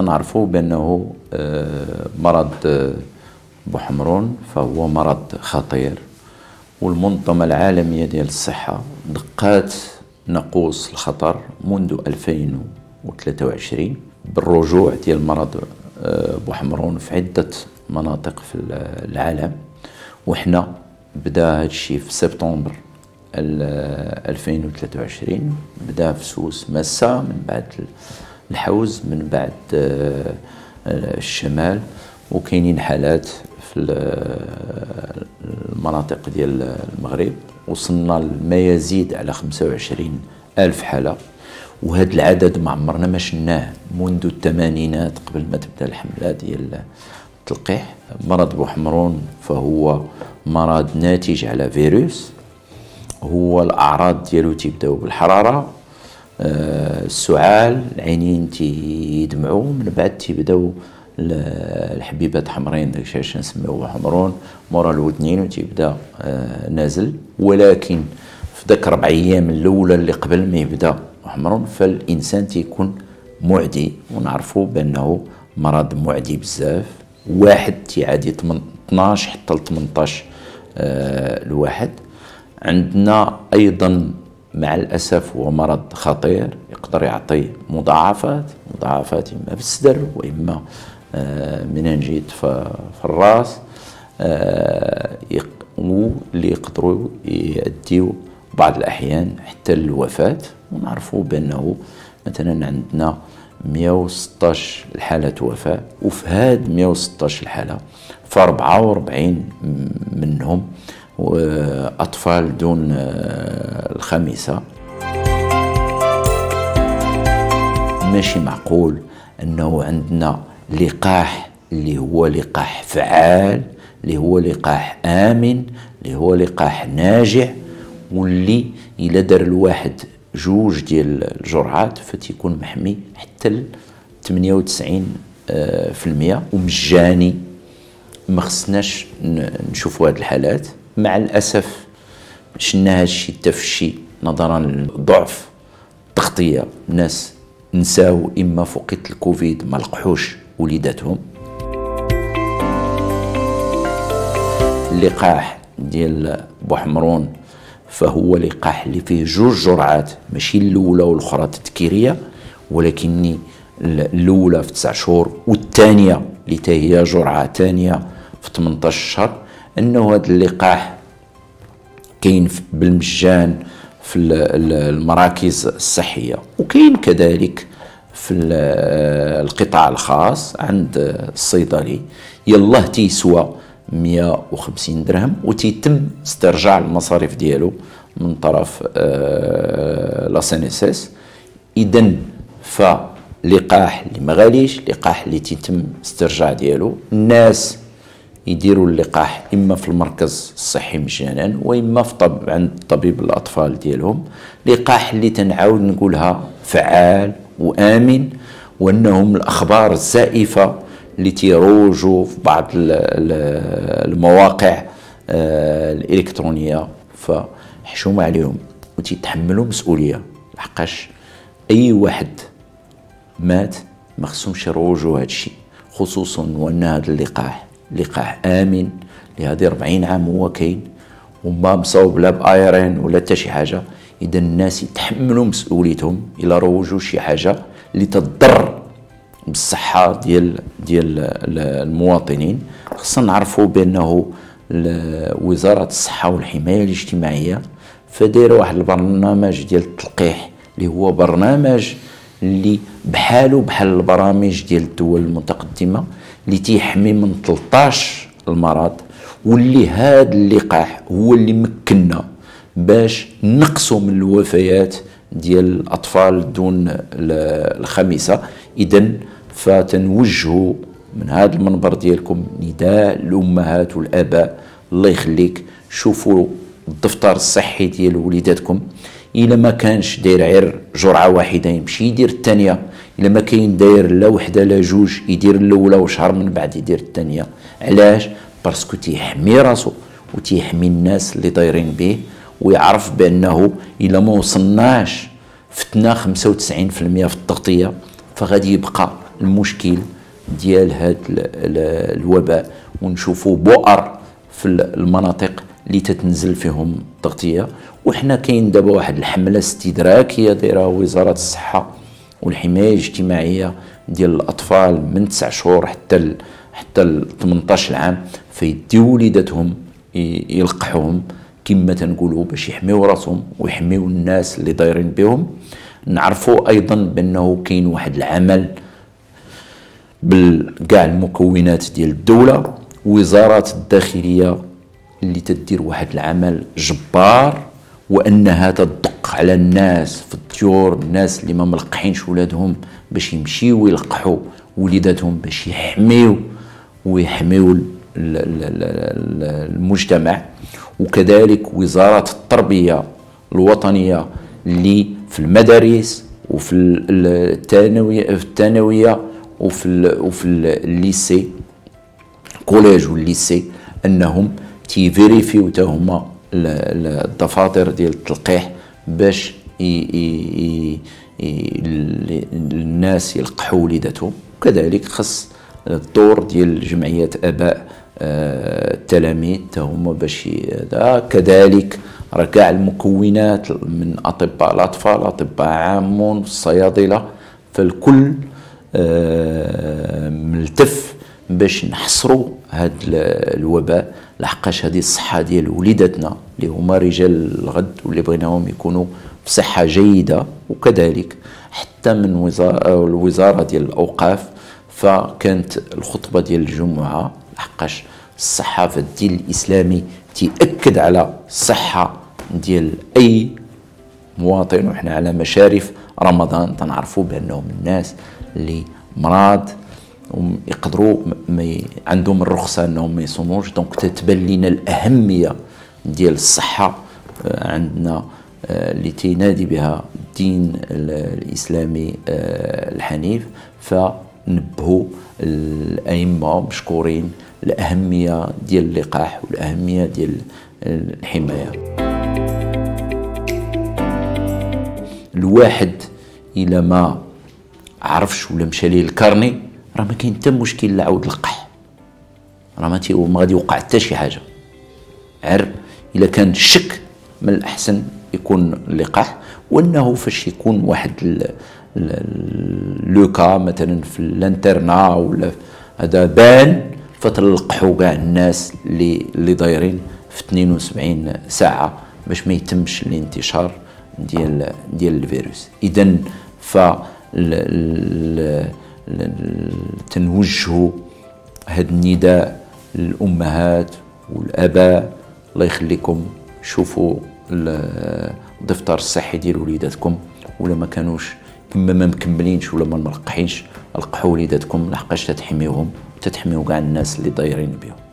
نعرفوا بأنه مرض بوحمرون فهو مرض خطير، والمنظمة العالمية ديال الصحة دقات ناقوس الخطر منذ 2023 بالرجوع ديال مرض بوحمرون في عدة مناطق في العالم. وحنا بدا هادشي في سبتمبر 2023، بدا في سوس ماسا، من بعد الحوز، من بعد الشمال، وكاينين حالات في المناطق ديال المغرب. وصلنا لما يزيد على 25 ألف حالة، وهذا العدد ما عمرنا ما شناه منذ الثمانينات قبل ما تبدا الحملة ديال التلقيح. مرض بوحمرون فهو مرض ناتج على فيروس، هو الأعراض ديالو تيبداو بالحرارة، السعال، العينين تيدمعوا، من بعد تيبداو الحبيبات حمرين، داكشي علاش نسميوه بوحمرون، مورا الودنين وتيبدا نازل. ولكن في داك 4 أيام الأولى اللي قبل ما يبدا بوحمرون فالإنسان تيكون معدي، ونعرفوا بأنه مرض معدي بزاف. واحد تيعادي 12 حتى ل 18 الواحد. عندنا أيضا مع الأسف هو مرض خطير، يقدر يعطي مضاعفات إما في الصدر وإما مننجيت في الراس، واللي يقدروا يؤديوا بعض الأحيان حتى للوفاة. ونعرفوا بأنه مثلا عندنا 116 حالة وفاة، وفي هاد 116 الحالة ف 44 منهم أطفال دون الخامسة. ماشي معقول أنه عندنا لقاح اللي هو لقاح فعال، اللي هو لقاح آمن، اللي هو لقاح ناجع، واللي إلا دار الواحد 2 ديال الجرعات فتيكون محمي حتى ل 98% ومجاني. ما خصناش نشوفوا هاد الحالات. مع الأسف شنا هادشي التفشي نظرا لضعف التغطية، الناس نساو إما في وقت الكوفيد ما لقحوش وليداتهم. اللقاح ديال بوحمرون فهو لقاح اللي فيه 2 جرعات، ماشي الأولى والأخرى تذكيرية، ولكن الأولى في 9 شهور والثانية اللي هي جرعة ثانية في 18 شهر. أنه هذا اللقاح كاين بالمجان في المراكز الصحية، وكاين كذلك في القطاع الخاص عند الصيدلي. يلاه تيسوى 150 درهم وتيتم استرجاع المصاريف ديالو من طرف لا سينيسيس. إذن فلقاح اللي ما غاليش، لقاح اللي تيتم استرجاع ديالو، الناس يديروا اللقاح إما في المركز الصحي مجانا وإما في عند طبيب الأطفال ديالهم. لقاح اللي تنعاود نقولها فعال وآمن، وأنهم الأخبار الزائفة اللي تيروجوا في بعض المواقع الإلكترونية فحشومة عليهم وتيتحملوا مسؤولية، لحقاش أي واحد مات ما خصهمش يروجوا هادشي، خصوصا وأن هذا اللقاح لقاح آمن لهذه 40 عام هو كاين وما مصوب لا بآيرين ولا حتى شي حاجة. إذا الناس يتحملوا مسؤوليتهم إلا روجوا شي حاجة اللي تضر بالصحة ديال المواطنين. خصنا نعرفوا بأنه وزارة الصحة والحماية الاجتماعية فدايرة واحد البرنامج ديال التلقيح اللي هو برنامج اللي بحاله بحال البرامج ديال الدول المتقدمة اللي تيحمي من 13 المرض، واللي هذا اللقاح هو اللي مكننا باش نقصوا من الوفيات ديال الأطفال دون الخامسة. إذن فتنوجهوا من هذا المنبر ديالكم نداء للأمهات والآباء، الله يخليك شوفوا الدفتر الصحي ديال وليداتكم، إلا ما كانش داير غير جرعة واحدة يمشي يدير الثانية، إلا ما كاين داير لا وحدة لا 2 يدير الأولى وشهر من بعد يدير الثانية. علاش؟ باسكو تيحمي راسو وتيحمي الناس اللي دايرين به، ويعرف بأنه إلا ما وصلناش فتنا 95% في التغطية فغادي يبقى المشكل ديال هذا الوباء، ونشوفوا بؤر في المناطق اللي تتنزل فيهم التغطيه. وحنا كاين دابا واحد الحمله استدراكيه دايره وزاره الصحه والحمايه الاجتماعيه ديال الاطفال من 9 شهور حتى ل 18 عام، فيديو وليداتهم يلقحوهم كما تنقولوا باش يحميو راسهم ويحميو الناس اللي دايرين بهم. نعرفوا ايضا بانه كاين واحد العمل بالكاع المكونات ديال الدوله، وزارات الداخليه اللي تدير واحد العمل جبار، وانها تدق على الناس في الديور، الناس اللي ما ملقحينش ولادهم باش يمشيو يلقحوا وليداتهم باش يحميو المجتمع. وكذلك وزارة التربية الوطنية اللي في المدارس وفي الثانوية وفي الليسي، كوليج والليسي، انهم تيفيريفيو تا هما الدفاتر ديال التلقيح باش الناس يلقحوا وليداتهم. وكذلك خص الدور ديال جمعيات اباء التلاميذ تا هما باش هذا. كذلك راه كاع المكونات من اطباء الاطفال، اطباء عامون، الصيادله، فالكل ملتف باش نحصروا هذا الوباء، لحقاش هذه الصحه ديال وليداتنا اللي هما رجال الغد واللي بغيناهم يكونوا بصحه جيده. وكذلك حتى من الوزاره ديال الاوقاف، فكانت الخطبه ديال الجمعه، لحقاش الصحه في الدين الاسلامي تيأكد على الصحه ديال اي مواطن. وحنا على مشارف رمضان تنعرفوا بانهم الناس اللي مرض يقدروا عندهم الرخصه انهم ما يصوموش. دونك تتبان لنا الاهميه ديال الصحه عندنا اللي تينادي بها الدين الاسلامي الحنيف. فنبهوا الائمه مشكورين الاهميه ديال اللقاح والاهميه ديال الحمايه. الواحد الا ما عرفش ولا مشى ليه الكارني راه ما كاين حتى مشكل لا عاود لقح، راه ما غادي يوقع حتى شي حاجه. عر الا كان الشك من الاحسن يكون اللقاح، وانه فاش يكون واحد لوكا مثلا في الانترنا ولا هذا بان، فتلقحوا كاع الناس اللي دايرين في 72 ساعه باش ما يتمش الانتشار ديال الفيروس. اذا ف تنوجهوا هذا النداء للامهات والاباء، الله يخليكم شوفوا الدفتر الصحي ديال وليداتكم، ولا ما كانوش اما ما مكملينش ولا ما ملقحينش، لقحوا وليداتكم لحقاش تتحميوهم وتتحميو كاع الناس اللي دايرين بهم.